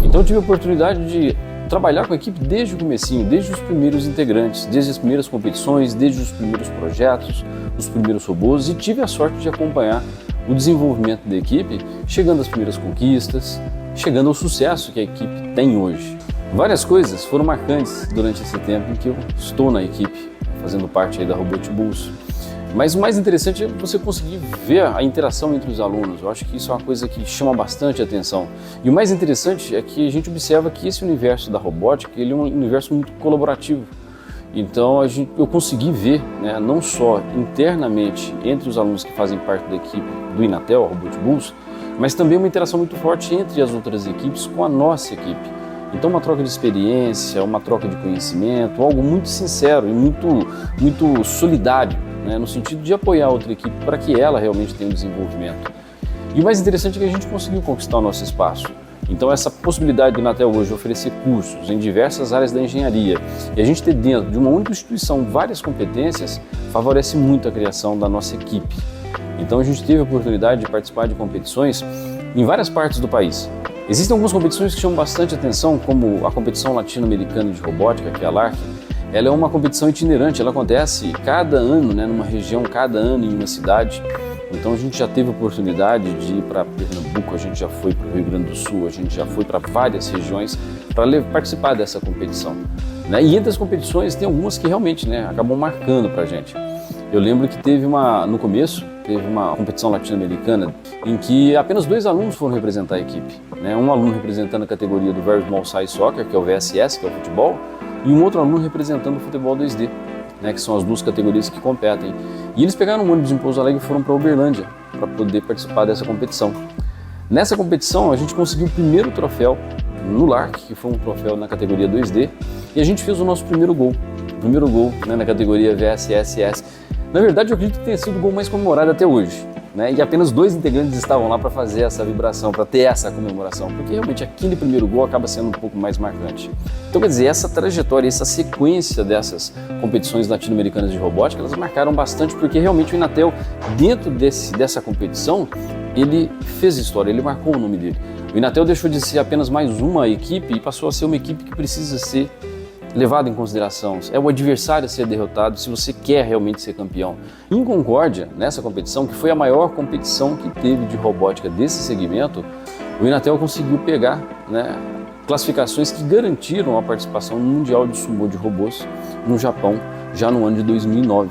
Então eu tive a oportunidade de trabalhar com a equipe desde o comecinho, desde os primeiros integrantes, desde as primeiras competições, desde os primeiros projetos, os primeiros robôs, e tive a sorte de acompanhar o desenvolvimento da equipe, chegando às primeiras conquistas, chegando ao sucesso que a equipe tem hoje. Várias coisas foram marcantes durante esse tempo em que eu estou na equipe, fazendo parte aí da Robotbus. Mas o mais interessante é você conseguir ver a interação entre os alunos. Eu acho que isso é uma coisa que chama bastante atenção. E o mais interessante é que a gente observa que esse universo da robótica, ele é um universo muito colaborativo. Então eu consegui ver, né, não só internamente entre os alunos que fazem parte da equipe do Inatel, a Robotbus, mas também uma interação muito forte entre as outras equipes com a nossa equipe. Então uma troca de experiência, uma troca de conhecimento, algo muito sincero e muito solidário, né, no sentido de apoiar a outra equipe para que ela realmente tenha um desenvolvimento. E o mais interessante é que a gente conseguiu conquistar o nosso espaço. Então essa possibilidade do Inatel hoje de oferecer cursos em diversas áreas da engenharia e a gente ter dentro de uma única instituição várias competências favorece muito a criação da nossa equipe. Então a gente teve a oportunidade de participar de competições em várias partes do país. Existem algumas competições que chamam bastante atenção, como a competição latino-americana de robótica, que é a LARC. Ela é uma competição itinerante, ela acontece cada ano, né, numa região, cada ano em uma cidade. Então a gente já teve a oportunidade de ir para Pernambuco, a gente já foi para o Rio Grande do Sul, a gente já foi para várias regiões para participar dessa competição, né? E entre as competições tem algumas que realmente, né, acabam marcando para a gente. Eu lembro que no começo, teve uma competição latino-americana em que apenas 2 alunos foram representar a equipe, né? Um aluno representando a categoria do Very Small Size Soccer, que é o VSS, que é o futebol, e um outro aluno representando o futebol 2D, né, que são as 2 categorias que competem. E eles pegaram um ônibus em Pouso Alegre e foram para Uberlândia para poder participar dessa competição. Nessa competição a gente conseguiu o primeiro troféu no LARC, que foi um troféu na categoria 2D, e a gente fez o nosso primeiro gol, né, na categoria VSSS. Na verdade, eu acredito que tenha sido o gol mais comemorado até hoje, né? E apenas 2 integrantes estavam lá para fazer essa vibração, para ter essa comemoração, porque realmente aquele primeiro gol acaba sendo um pouco mais marcante. Então, quer dizer, essa trajetória, essa sequência dessas competições latino-americanas de robótica, elas marcaram bastante, porque realmente o Inatel, dentro dessa competição, ele fez história, ele marcou o nome dele. O Inatel deixou de ser apenas mais uma equipe e passou a ser uma equipe que precisa ser levado em consideração, é o adversário a ser derrotado se você quer realmente ser campeão. Em Concórdia, nessa competição, que foi a maior competição que teve de robótica desse segmento, o Inatel conseguiu pegar, né, classificações que garantiram a participação no Mundial de Sumo de Robôs no Japão, já no ano de 2009.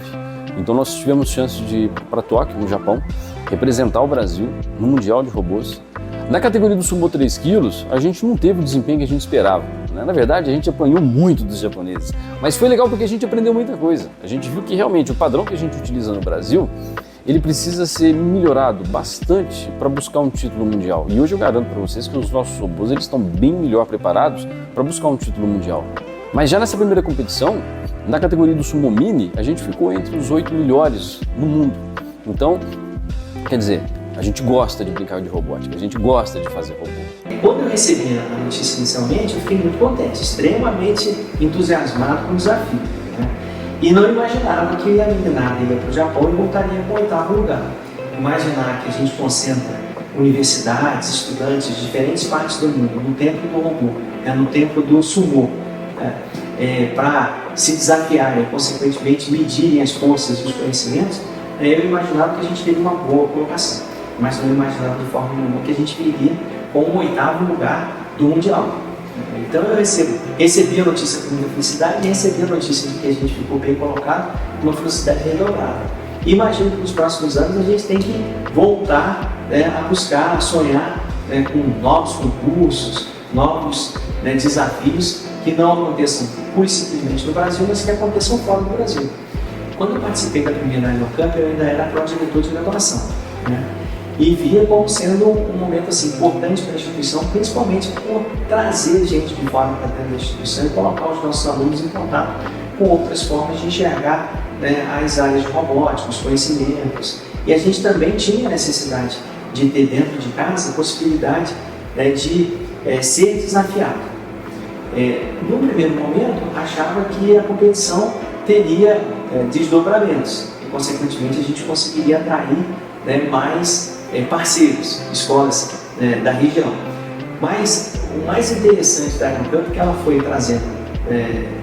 Então nós tivemos chance de ir para Tóquio, no Japão, representar o Brasil no Mundial de Robôs. Na categoria do Sumo 3 quilos, a gente não teve o desempenho que a gente esperava. Na verdade, a gente apanhou muito dos japoneses, mas foi legal porque a gente aprendeu muita coisa. A gente viu que realmente o padrão que a gente utiliza no Brasil, ele precisa ser melhorado bastante para buscar um título mundial. E hoje eu garanto para vocês que os nossos robôs eles estão bem melhor preparados para buscar um título mundial. Mas já nessa primeira competição, na categoria do Sumo Mini, a gente ficou entre os 8 melhores no mundo. Então, quer dizer, a gente gosta de brincar de robótica, a gente gosta de fazer robô. Quando eu recebi a notícia inicialmente, eu fiquei muito contente, extremamente entusiasmado com o desafio, né? E não imaginava que a meninada ia para o Japão e voltaria para o 8º lugar. Imaginar que a gente concentra universidades, estudantes de diferentes partes do mundo no tempo do robô, né? No tempo do sumô, né? Para se desafiarem e, consequentemente, medirem as forças e os conhecimentos, eu imaginava que a gente teria uma boa colocação, mas não imaginava de forma nenhuma que a gente viria com o 8º lugar do Mundial. Então eu recebi a notícia com muita felicidade e recebi a notícia de que a gente ficou bem colocado com uma felicidade redobrada. Imagino que nos próximos anos a gente tem que voltar, né, a buscar, a sonhar, né, com novos concursos, novos, né, desafios que não aconteçam pura e simplesmente no Brasil, mas que aconteçam fora do Brasil. Quando eu participei da primeira Aerocamp, eu ainda era pró-diretor de graduação, né? E via como sendo um momento assim, importante para a instituição, principalmente por trazer gente de fora para dentro da instituição e colocar os nossos alunos em contato com outras formas de enxergar, né, as áreas de robótica, os conhecimentos. E a gente também tinha a necessidade de ter dentro de casa a possibilidade, né, de ser desafiado. No primeiro momento, achava que a competição teria desdobramentos. E consequentemente a gente conseguiria atrair, né, mais parceiros, escolas, né, da região. Mas o mais interessante da Aerocamp é que ela foi trazendo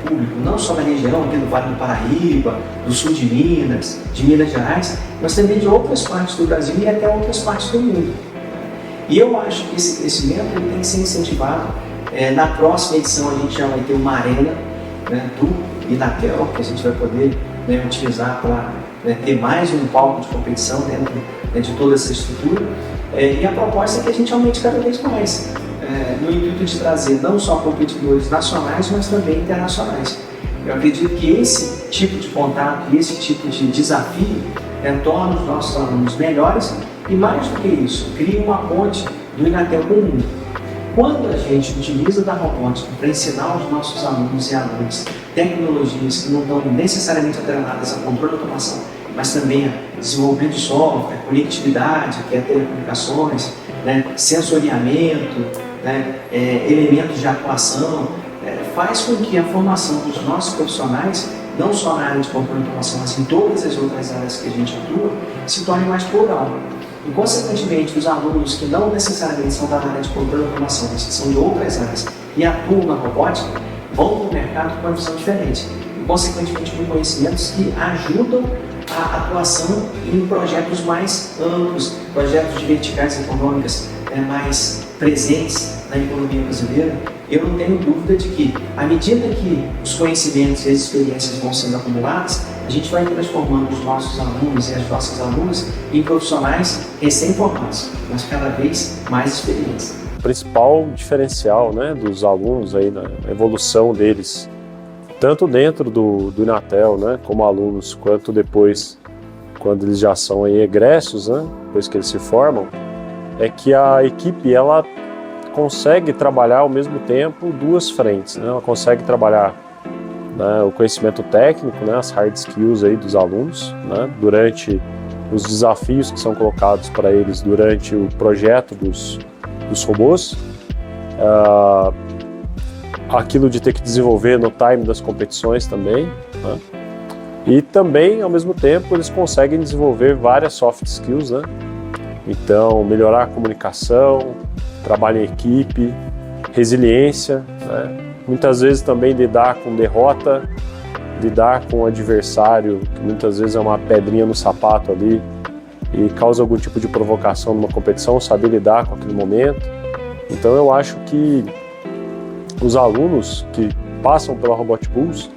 público não só da região, aqui do Vale do Paraíba, do sul de Minas Gerais, mas também de outras partes do Brasil e até outras partes do mundo. E eu acho que esse crescimento tem que ser incentivado. Na próxima edição a gente já vai ter uma arena, né, do Inatel, que a gente vai poder, né, utilizar para, né, ter mais um palco de competição dentro, né, de toda essa estrutura. E a proposta é que a gente aumente cada vez mais, no intuito de trazer não só competidores nacionais, mas também internacionais. Eu acredito que esse tipo de contato e esse tipo de desafio torna os nossos alunos melhores e, mais do que isso, cria uma ponte do Inatel com o mundo. Quando a gente utiliza da robótica para ensinar os nossos alunos e alunas tecnologias que não estão necessariamente atreladas a controle de automação, mas também a desenvolvimento de software, conectividade, que é telecomunicações, né, sensoriamento, né, elementos de atuação, faz com que a formação dos nossos profissionais, não só na área de controle de automação, mas em todas as outras áreas que a gente atua, se torne mais plural. E, consequentemente, os alunos que não necessariamente são da área de controle de automação, mas que são de outras áreas e atuam na robótica, vão para o mercado com uma visão diferente. E, consequentemente, com conhecimentos que ajudam a atuação em projetos mais amplos, projetos de verticais econômicas mais presentes na economia brasileira. Eu não tenho dúvida de que, à medida que os conhecimentos e as experiências vão sendo acumuladas, a gente vai transformando os nossos alunos e as nossas alunas em profissionais recém-formados, mas cada vez mais experientes. O principal diferencial, né, dos alunos aí na evolução deles, tanto dentro do Inatel, né, como alunos, quanto depois, quando eles já são aí egressos, né, depois que eles se formam, é que a equipe ela consegue trabalhar ao mesmo tempo duas frentes, né? Ela consegue trabalhar, né, o conhecimento técnico, né, as hard skills aí dos alunos, né, durante os desafios que são colocados para eles durante o projeto dos robôs, aquilo de ter que desenvolver no time das competições também, né? E também, ao mesmo tempo, eles conseguem desenvolver várias soft skills, né? Então, melhorar a comunicação, trabalho em equipe, resiliência, né? Muitas vezes também lidar com derrota, lidar com um adversário que muitas vezes é uma pedrinha no sapato ali e causa algum tipo de provocação numa competição, saber lidar com aquele momento. Então eu acho que os alunos que passam pela Robot Bulls,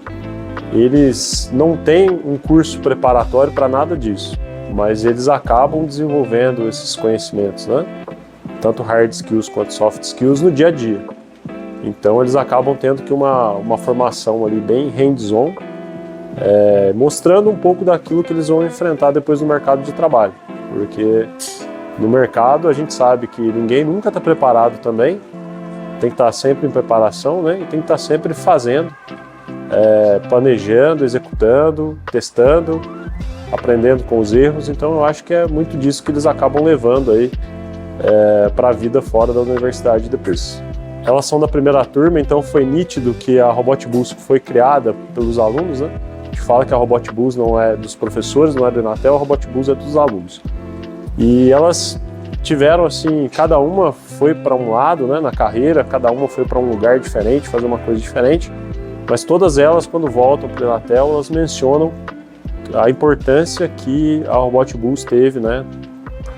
eles não têm um curso preparatório para nada disso, mas eles acabam desenvolvendo esses conhecimentos, né? Tanto hard skills quanto soft skills no dia a dia. Então eles acabam tendo que uma formação ali bem hands-on, mostrando um pouco daquilo que eles vão enfrentar depois no mercado de trabalho. Porque no mercado a gente sabe que ninguém nunca está preparado também, tem que estar sempre em preparação, né? E tem que estar sempre fazendo, planejando, executando, testando, aprendendo com os erros. Então eu acho que é muito disso que eles acabam levando aí para a vida fora da universidade depois. Elas são da primeira turma, então foi nítido que a Robot Bulls foi criada pelos alunos, né? A gente fala que a Robot Bulls não é dos professores, não é do Inatel, a Robot Bulls é dos alunos. E elas tiveram assim, cada uma foi para um lado, né, na carreira, cada uma foi para um lugar diferente, fazer uma coisa diferente, mas todas elas, quando voltam para o Inatel, elas mencionam a importância que a Robot Bulls teve, né,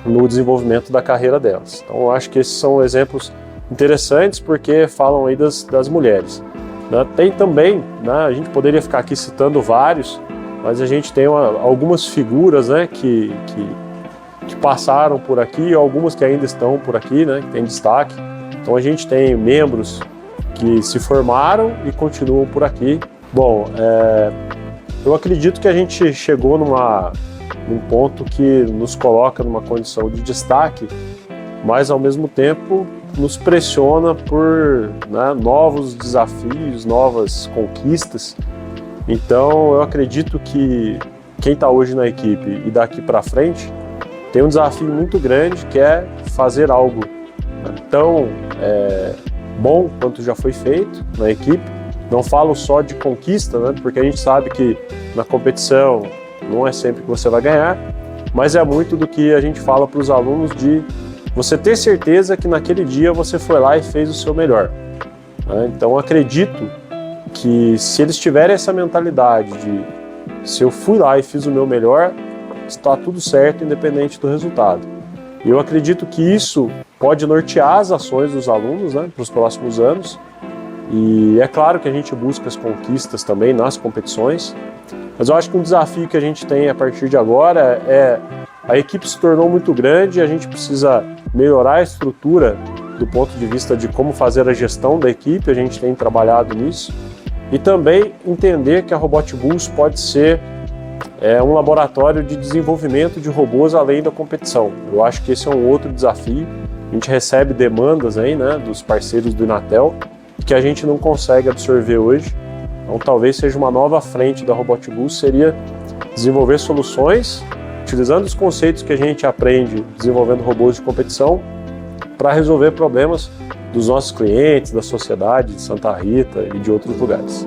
no desenvolvimento da carreira delas. Então eu acho que esses são exemplos interessantes porque falam aí das mulheres, né? Tem também, né, a gente poderia ficar aqui citando vários, mas a gente tem algumas figuras, né, que passaram por aqui, algumas que ainda estão por aqui, né, que tem destaque. Então a gente tem membros que se formaram e continuam por aqui. Bom, eu acredito que a gente chegou num ponto que nos coloca numa condição de destaque, mas ao mesmo tempo nos pressiona por, né, novos desafios, novas conquistas. Então eu acredito que quem está hoje na equipe e daqui para frente tem um desafio muito grande, que é fazer algo tão bom quanto já foi feito na equipe. Não falo só de conquista, né, porque a gente sabe que na competição não é sempre que você vai ganhar, mas é muito do que a gente fala para os alunos de você ter certeza que naquele dia você foi lá e fez o seu melhor. Né? Então acredito que se eles tiverem essa mentalidade de se eu fui lá e fiz o meu melhor, está tudo certo independente do resultado. E eu acredito que isso pode nortear as ações dos alunos, né, para os próximos anos. E é claro que a gente busca as conquistas também nas competições, mas eu acho que um desafio que a gente tem a partir de agora é a equipe se tornou muito grande e a gente precisa melhorar a estrutura do ponto de vista de como fazer a gestão da equipe, a gente tem trabalhado nisso, e também entender que a RobotBulls pode ser um laboratório de desenvolvimento de robôs além da competição. Eu acho que esse é um outro desafio. A gente recebe demandas aí, né, dos parceiros do Inatel que a gente não consegue absorver hoje. Então talvez seja uma nova frente da RobotBulls, seria desenvolver soluções utilizando os conceitos que a gente aprende desenvolvendo robôs de competição para resolver problemas dos nossos clientes, da sociedade de Santa Rita e de outros lugares.